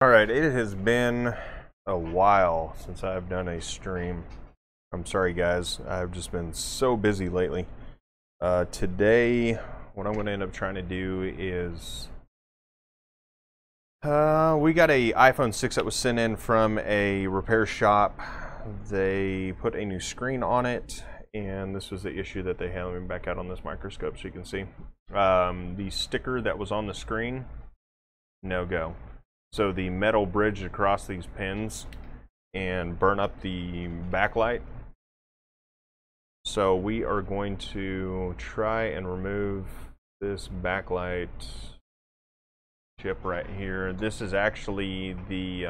Alright, it has been a while since I've done a stream. I'm sorry guys, I've just been so busy lately. Today, what I'm going to end up trying to do is... we got a iPhone 6 that was sent in from a repair shop. They put a new screen on it, and this was the issue that they had. Let me back out on this microscope so you can see. The sticker that was on the screen, no go. So the metal bridged across these pins and burn up the backlight. So we are going to try and remove this backlight chip right here. This is actually the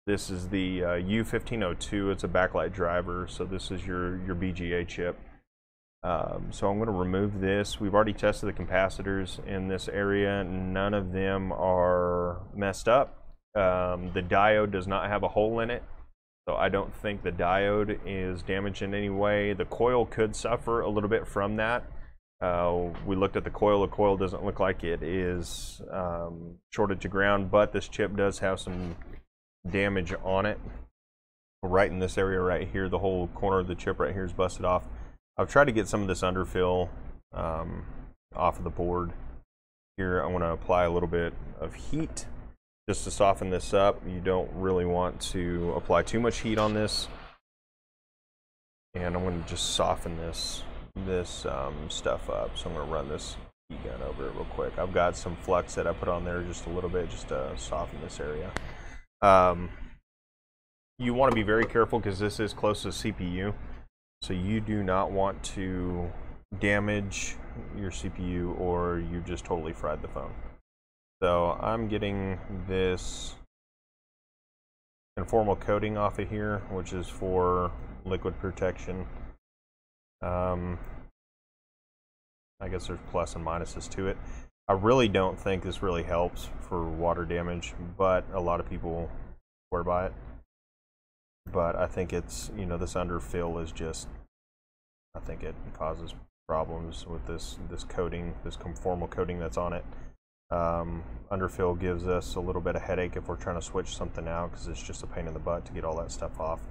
U1502. It's a backlight driver, so this is your BGA chip. So I'm going to remove this. We've already tested the capacitors in this area. None of them are messed up. The diode does not have a hole in it, so I don't think the diode is damaged in any way. The coil could suffer a little bit from that. We looked at the coil. The coil doesn't look like it is shorted to ground, but this chip does have some damage on it. Right in this area right here, the whole corner of the chip right here is busted off. I've tried to get some of this underfill off of the board. Here I want to apply a little bit of heat just to soften this up. You don't really want to apply too much heat on this. And I'm going to just soften this stuff up. So I'm going to run this heat gun over it real quick. I've got some flux that I put on there just a little bit just to soften this area. You want to be very careful because this is close to the CPU. So you do not want to damage your CPU or you just totally fried the phone. So I'm getting this conformal coating off of here, which is for liquid protection. I guess there's plus and minuses to it. I really don't think this really helps for water damage, but a lot of people swear by it. But I think it's, you know, this underfill is just, I think it causes problems with this coating, this conformal coating that's on it. Underfill gives us a little bit of headache if we're trying to switch something out because it's just a pain in the butt to get all that stuff off.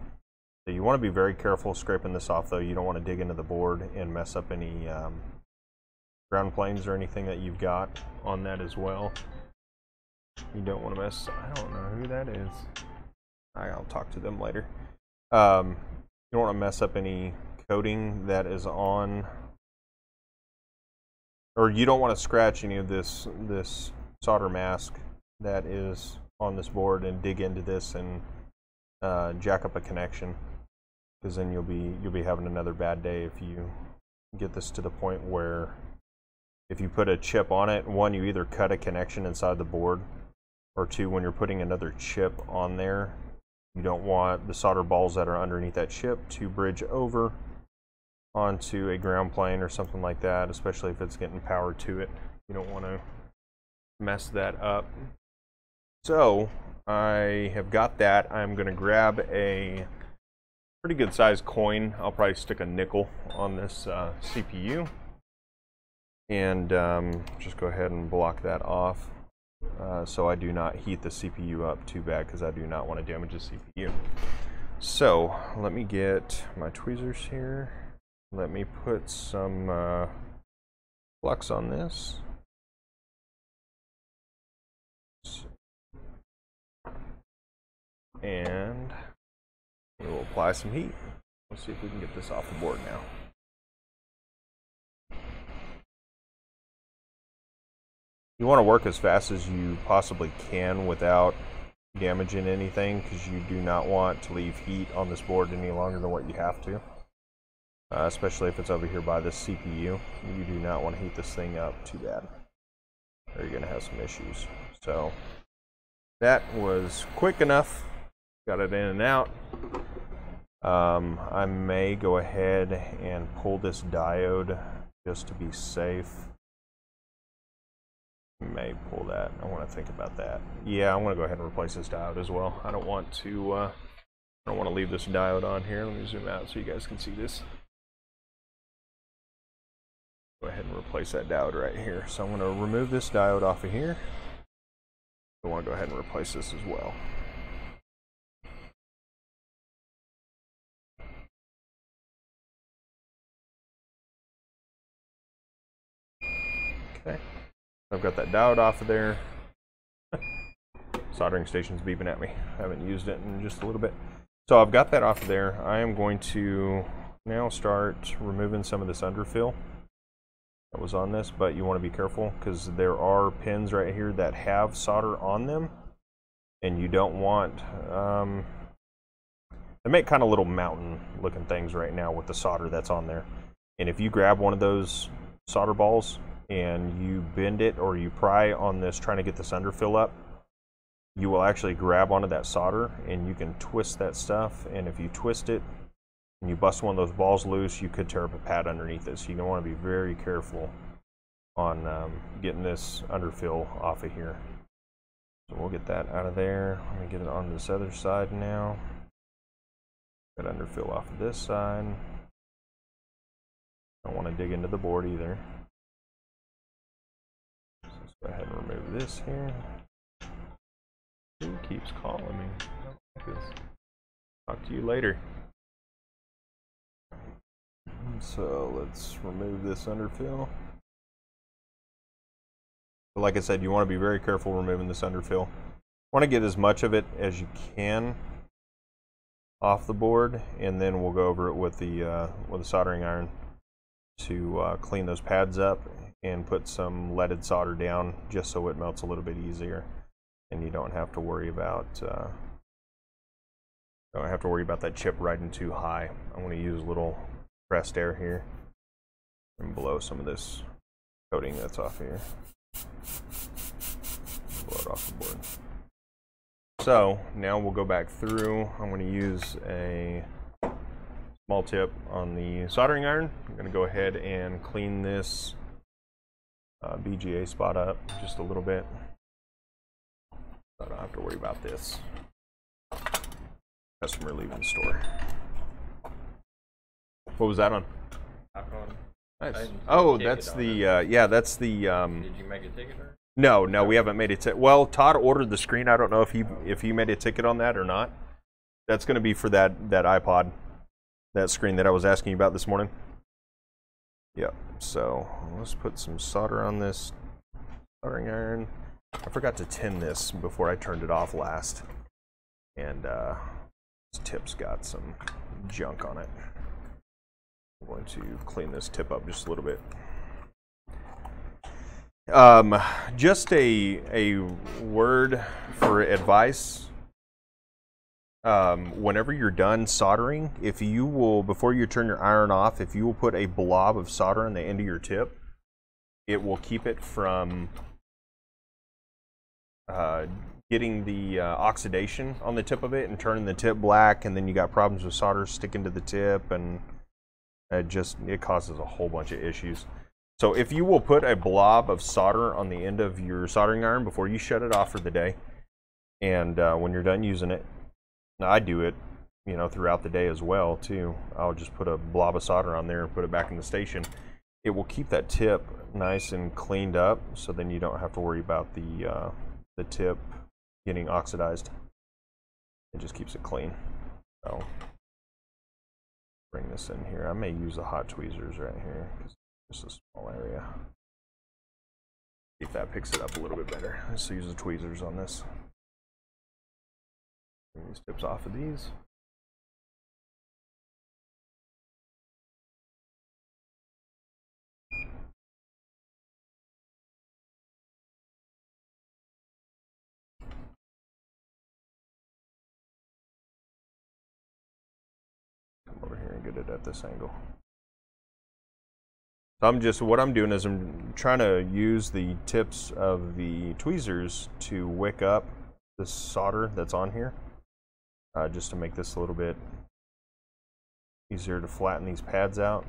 So you want to be very careful scraping this off though. You don't want to dig into the board and mess up any ground planes or anything that you've got on that as well. You don't want to mess, I don't know who that is. I'll talk to them later. You don't want to mess up any coating that is on, or you don't want to scratch any of this solder mask that is on this board and dig into this and jack up a connection, because then you'll be having another bad day if you get this to the point where if you put a chip on it, one, you either cut a connection inside the board, or two, when you're putting another chip on there, you don't want the solder balls that are underneath that chip to bridge over onto a ground plane or something like that, especially if it's getting power to it. You don't want to mess that up. So I have got that. I'm going to grab a pretty good sized coin. I'll probably stick a nickel on this CPU and just go ahead and block that off. So I do not heat the CPU up too bad because I do not want to damage the CPU. So let me get my tweezers here. Let me put some flux on this. And we'll apply some heat. Let's see if we can get this off the board now. You want to work as fast as you possibly can without damaging anything, because you do not want to leave heat on this board any longer than what you have to. Especially if it's over here by the CPU. You do not want to heat this thing up too bad, or you're going to have some issues. So that was quick enough. Got it in and out. I may go ahead and pull this diode just to be safe. May pull that. I want to think about that. Yeah, I'm going to go ahead and replace this diode as well. I don't want to leave this diode on here. Let me zoom out so you guys can see this. Go ahead and replace that diode right here. So I'm going to remove this diode off of here. I want to go ahead and replace this as well. Okay, I've got that diode off of there. Soldering station's beeping at me. I haven't used it in just a little bit. So I've got that off of there. I am going to now start removing some of this underfill that was on this, but you want to be careful because there are pins right here that have solder on them, and you don't want they make kind of little mountain looking things right now with the solder that's on there. And if you grab one of those solder balls and you bend it or you pry on this trying to get this underfill up, you will actually grab onto that solder and you can twist that stuff. And if you twist it and you bust one of those balls loose, you could tear up a pad underneath it. So you're going to want to be very careful on getting this underfill off of here. So we'll get that out of there. Let me get it on this other side now. Got underfill off of this side. Don't want to dig into the board either. So let's go ahead and remove this here. Who keeps calling me? Talk to you later. So let's remove this underfill. But like I said, you want to be very careful removing this underfill. Want to get as much of it as you can off the board, and then we'll go over it with the soldering iron to clean those pads up and put some leaded solder down just so it melts a little bit easier, and you don't have to worry about that chip riding too high. I'm going to use a little pressed air here and blow some of this coating that's off here. Blow it off the board. So now we'll go back through. I'm going to use a small tip on the soldering iron. I'm going to go ahead and clean this BGA spot up just a little bit. I don't have to worry about this. Customer leaving the store. What was that on? iPhone. Nice. Oh, that's the yeah, that's the. Did you make a ticket? Or? No, we haven't made a ticket. Well, Todd ordered the screen. I don't know if he made a ticket on that or not. That's going to be for that iPod, that screen that I was asking you about this morning. Yep. So let's put some solder on this soldering iron. I forgot to tin this before I turned it off last, and this tip's got some junk on it. I'm going to clean this tip up just a little bit. Just a word for advice. Whenever you're done soldering, if you will, before you turn your iron off, if you will put a blob of solder on the end of your tip, it will keep it from getting the oxidation on the tip of it and turning the tip black, and then you got problems with solder sticking to the tip, and it causes a whole bunch of issues. So if you will put a blob of solder on the end of your soldering iron before you shut it off for the day, and when you're done using it, now I do it, throughout the day as well too. I'll just put a blob of solder on there and put it back in the station. It will keep that tip nice and cleaned up, so then you don't have to worry about the tip getting oxidized. It just keeps it clean. So bring this in here. I may use the hot tweezers right here because it's just a small area. See if that picks it up a little bit better. Let's use the tweezers on this. Bring these tips off of these. Come over here and get it at this angle. So what I'm doing is I'm trying to use the tips of the tweezers to wick up the solder that's on here, just to make this a little bit easier to flatten these pads out.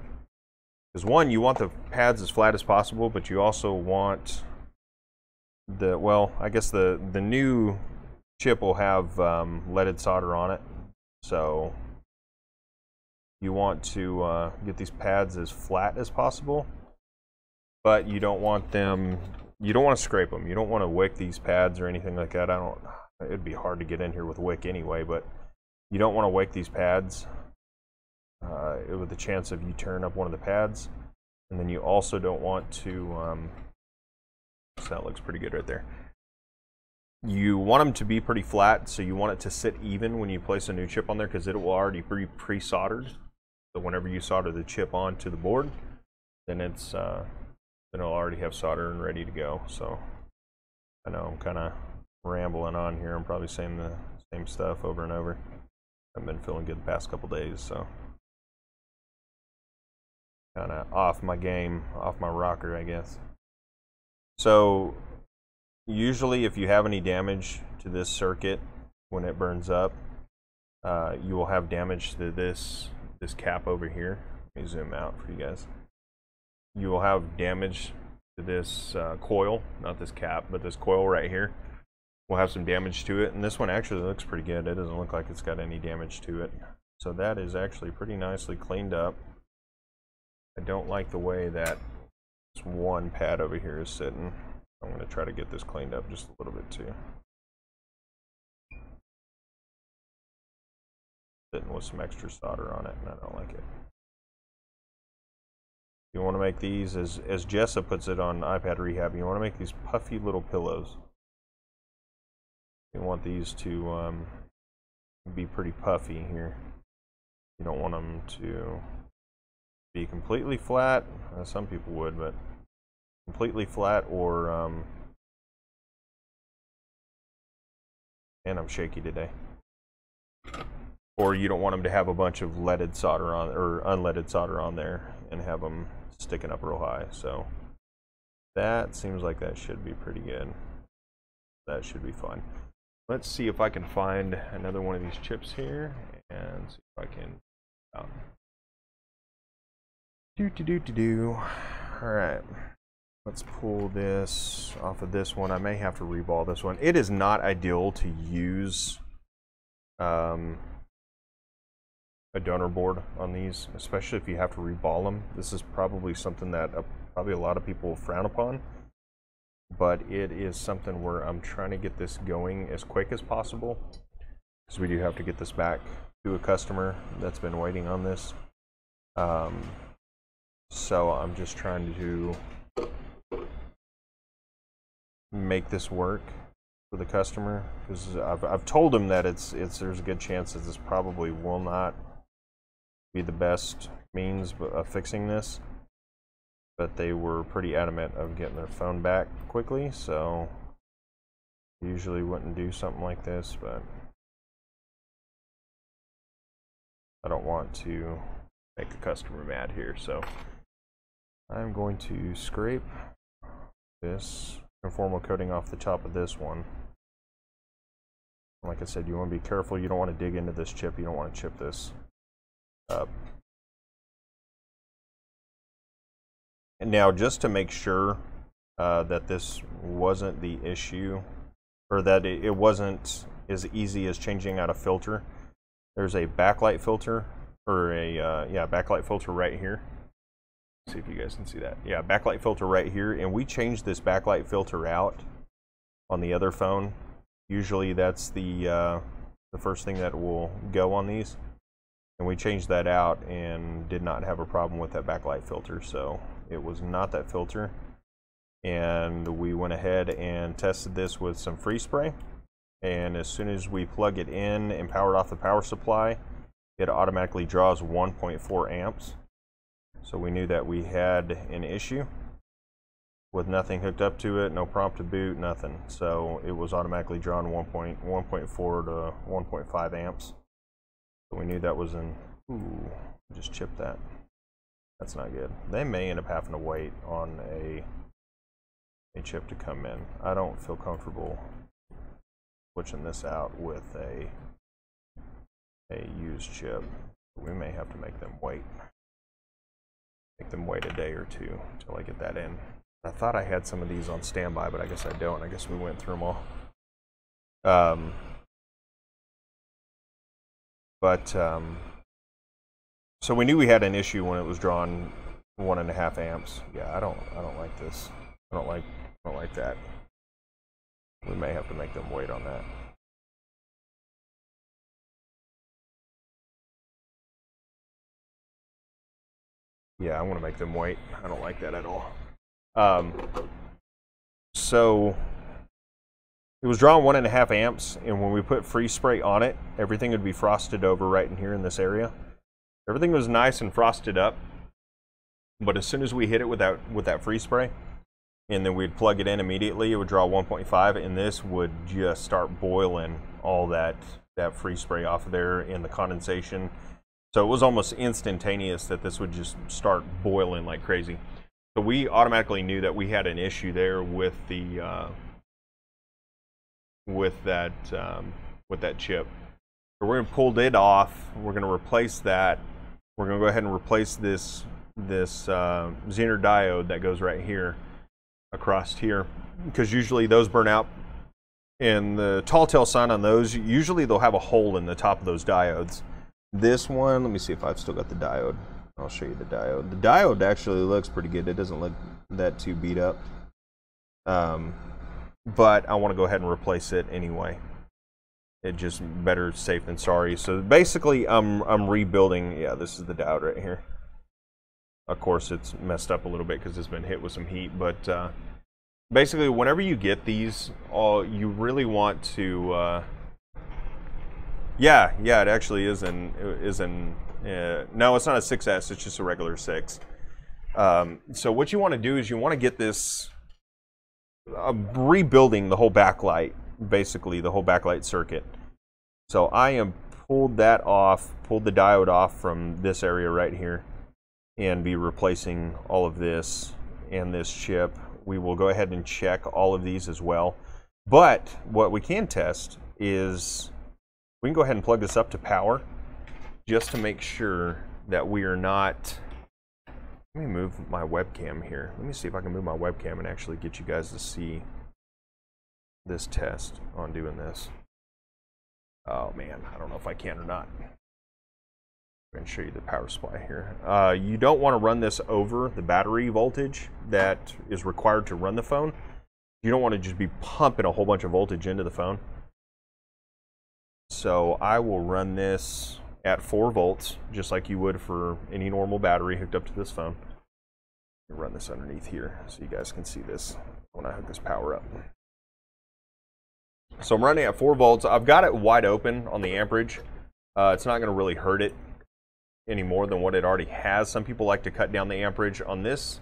Because one, you want the pads as flat as possible, but you also want I guess the new chip will have leaded solder on it, so you want to get these pads as flat as possible, but you don't want them you don't want to scrape them. You don't want to wick these pads or anything like that. It'd be hard to get in here with a wick anyway, but you don't want to wick these pads with the chance of you tearing up one of the pads. And then you also don't want to, so that looks pretty good right there. You want them to be pretty flat, so you want it to sit even when you place a new chip on there, because it will already be pre-soldered. So whenever you solder the chip onto the board, then then it'll already have solder and ready to go. So I know I'm kind of rambling on here. I'm probably saying the same stuff over and over. I've been feeling good the past couple days, so kind of off my game, off my rocker, I guess. So usually if you have any damage to this circuit when it burns up, you will have damage to this cap over here. Let me zoom out for you guys. You will have damage to this coil, not this cap, but this coil right here will have some damage to it. And this one actually looks pretty good. It doesn't look like it's got any damage to it. So that is actually pretty nicely cleaned up. I don't like the way that this one pad over here is sitting. I'm going to try to get this cleaned up just a little bit too. Sitting with some extra solder on it, and I don't like it. You want to make these, as Jessa puts it on iPad Rehab, you want to make these puffy little pillows. You want these to be pretty puffy here. You don't want them to be completely flat. Some people would, but completely flat, or and I'm shaky today. Or you don't want them to have a bunch of leaded solder on, or unleaded solder on there, and have them sticking up real high. So that seems like that should be pretty good. That should be fine. Let's see if I can find another one of these chips here and see if I can. All right, let's pull this off of this one. I may have to reball this one. It is not ideal to use a donor board on these, especially if you have to reball them. This is probably something that probably a lot of people will frown upon, but it is something where I'm trying to get this going as quick as possible, because we do have to get this back to a customer that's been waiting on this. So I'm just trying to make this work for the customer, because I've told him that there's a good chance that this probably will not be the best means of fixing this, but they were pretty adamant of getting their phone back quickly, so usually wouldn't do something like this, but I don't want to make the customer mad here, so I'm going to scrape this conformal coating off the top of this one. Like I said, you want to be careful. You don't want to dig into this chip. You don't want to chip this up. And now, just to make sure that this wasn't the issue, or that it wasn't as easy as changing out a filter, there's a backlight filter, or a backlight filter right here. Let's see if you guys can see that. Yeah, backlight filter right here, and we changed this backlight filter out on the other phone. Usually that's the first thing that will go on these, and we changed that out and did not have a problem with that backlight filter. So it was not that filter, and we went ahead and tested this with some freeze spray, and as soon as we plug it in and power off the power supply, it automatically draws 1.4 amps. So we knew that we had an issue with nothing hooked up to it, no prompt to boot, nothing. So it was automatically drawn 1.4 to 1.5 amps. So we knew that was in. Ooh, just chipped that. That's not good. They may end up having to wait on a chip to come in. I don't feel comfortable switching this out with a used chip. We may have to make them wait. Make them wait a day or two until I get that in. I thought I had some of these on standby, but I guess I don't. I guess we went through them all. So we knew we had an issue when it was drawn 1.5 amps. Yeah, I don't like this. I don't like that. We may have to make them wait on that. Yeah, I want to make them wait. I don't like that at all. So it was drawing 1.5 amps, and when we put freeze spray on it, everything would be frosted over right in here in this area. Everything was nice and frosted up, but as soon as we hit it with that freeze spray, and then we'd plug it in immediately, it would draw 1.5, and this would just start boiling all that freeze spray off of there and the condensation. So it was almost instantaneous that this would just start boiling like crazy. So we automatically knew that we had an issue there with the with that chip. So we're gonna pull it off. We're gonna replace that. We're gonna go ahead and replace this Zener diode that goes right here across here, because usually those burn out. And the tall tale sign on those, usually they'll have a hole in the top of those diodes. This one, let me see if I've still got the diode. I'll show you the diode. The diode actually looks pretty good. It doesn't look that too beat up. But I want to go ahead and replace it anyway. It just better safe than sorry. So basically, I'm rebuilding. Yeah, this is the diode right here. Of course, it's messed up a little bit because it's been hit with some heat. But basically, whenever you get these, you really want to. Yeah, it actually is no, it's not a 6S, it's just a regular 6. So what you want to do is you want to get this, rebuilding the whole backlight, basically the whole backlight circuit. So I am pulled the diode off from this area right here, and be replacing all of this and this chip. We will go ahead and check all of these as well. But what we can test is, we can go ahead and plug this up to power just to make sure that we are not. Let me move my webcam here. Let me see if I can move my webcam and actually get you guys to see this test on doing this. Oh man, I don't know if I can or not. I'm going to show you the power supply here. You don't want to run this over the battery voltage that is required to run the phone. You don't want to just be pumping a whole bunch of voltage into the phone. So I will run this at 4 volts, just like you would for any normal battery hooked up to this phone. Run this underneath here so you guys can see this when I hook this power up. So I'm running at 4 volts. I've got it wide open on the amperage. It's not going to really hurt it any more than what it already has. Some people like to cut down the amperage on this.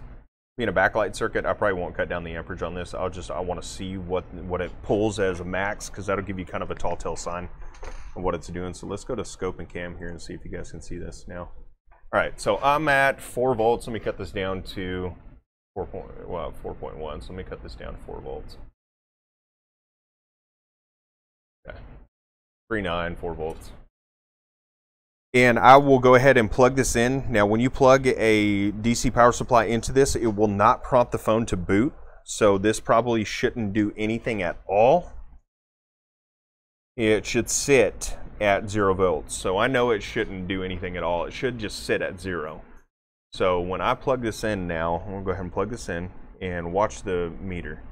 Being a backlight circuit, I probably won't cut down the amperage on this. I want to see what it pulls as a max, because that'll give you kind of a tall tale sign of what it's doing. So let's go to scope and cam here and see if you guys can see this now. All right, so I'm at 4 volts. Let me cut this down to 4.1. So let me cut this down to 4 volts. Okay, 3.9, 4 volts. And I will go ahead and plug this in. Now, when you plug a DC power supply into this, it will not prompt the phone to boot. So this probably shouldn't do anything at all. It should sit at 0 volts. So I know it shouldn't do anything at all. It should just sit at 0. So when I plug this in now, I'm gonna go ahead and plug this in and watch the meter.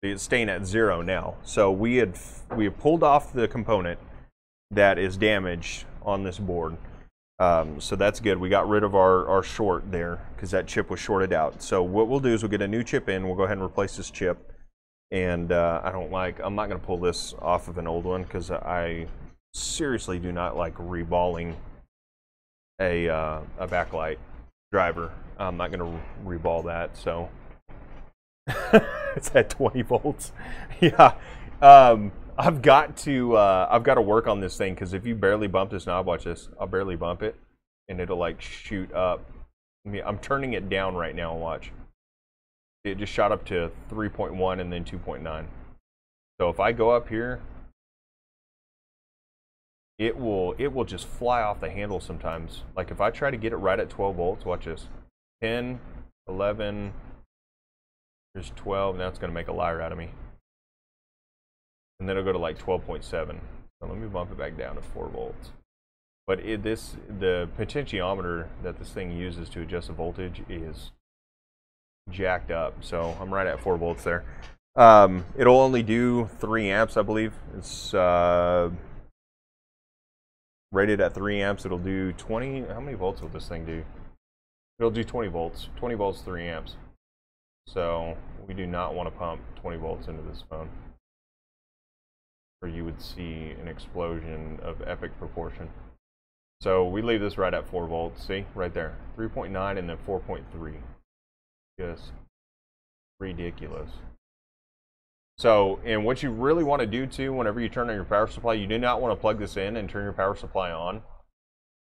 It's staying at 0 now. So we have pulled off the component that is damaged on this board. So that's good. We got rid of our short there because that chip was shorted out. So what we'll do is we'll get a new chip in. We'll go ahead and replace this chip. And I'm not going to pull this off of an old one because I seriously do not like reballing a backlight driver. I'm not going to reball that. So it's at 20 volts. Yeah. I've got to work on this thing, because if you barely bump this knob, watch this. I'll barely bump it, and it'll like shoot up. I'm turning it down right now. Watch. It just shot up to 3.1 and then 2.9. So if I go up here, it will just fly off the handle sometimes. Like if I try to get it right at 12 volts, watch this. 10, 11, there's 12. Now it's going to make a liar out of me. And then it'll go to like 12.7. So let me bump it back down to 4 volts. But the potentiometer that this thing uses to adjust the voltage is jacked up. So I'm right at 4 volts there. It'll only do 3 amps, I believe. It's rated at 3 amps. It'll do 20. How many volts will this thing do? It'll do 20 volts. 20 volts, 3 amps. So we do not want to pump 20 volts into this phone, or you would see an explosion of epic proportion. So we leave this right at 4 volts. See, right there, 3.9 and then 4.3. Just ridiculous. So, and what you really want to do too, whenever you turn on your power supply, you do not want to plug this in and turn your power supply on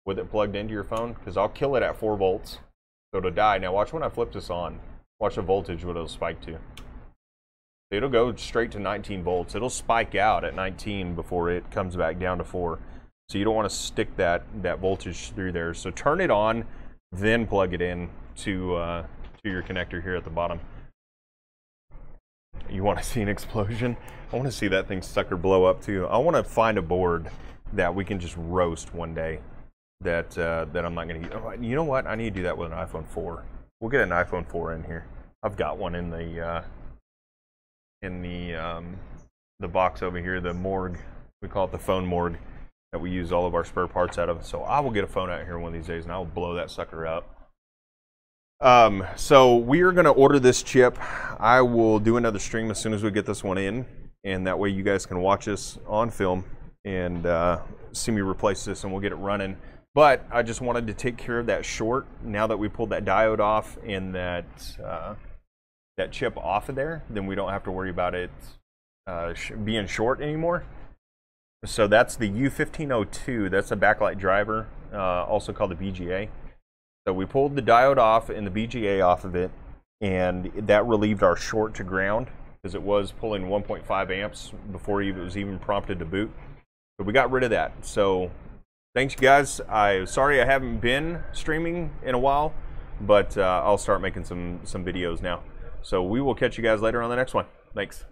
with it plugged into your phone, because I'll kill it at 4 volts. So it'll die. Now watch when I flip this on. Watch the voltage, what it'll spike to. It'll go straight to 19 volts. It'll spike out at 19 before it comes back down to 4. So you don't want to stick that voltage through there. So turn it on, then plug it in to your connector here at the bottom. You want to see an explosion? I want to see that thing sucker blow up too. I want to find a board that we can just roast one day. That I'm not going to. You know what? I need to do that with an iPhone 4. We'll get an iPhone 4 in here. I've got one in the box over here, the morgue. We call it the phone morgue that we use all of our spare parts out of. So I will get a phone out here one of these days, and I will blow that sucker up. So we are going to order this chip. I will do another stream as soon as we get this one in, and that way you guys can watch us on film and see me replace this, and we'll get it running. But I just wanted to take care of that short. Now that we pulled that diode off and that chip off of there, then we don't have to worry about it being short anymore. So that's the U1502. That's a backlight driver, also called the BGA. So we pulled the diode off and the BGA off of it, and that relieved our short to ground, because it was pulling 1.5 amps before it was even prompted to boot. But we got rid of that. So thanks, you guys. I'm sorry I haven't been streaming in a while, but I'll start making some videos now. So we will catch you guys later on the next one. Thanks.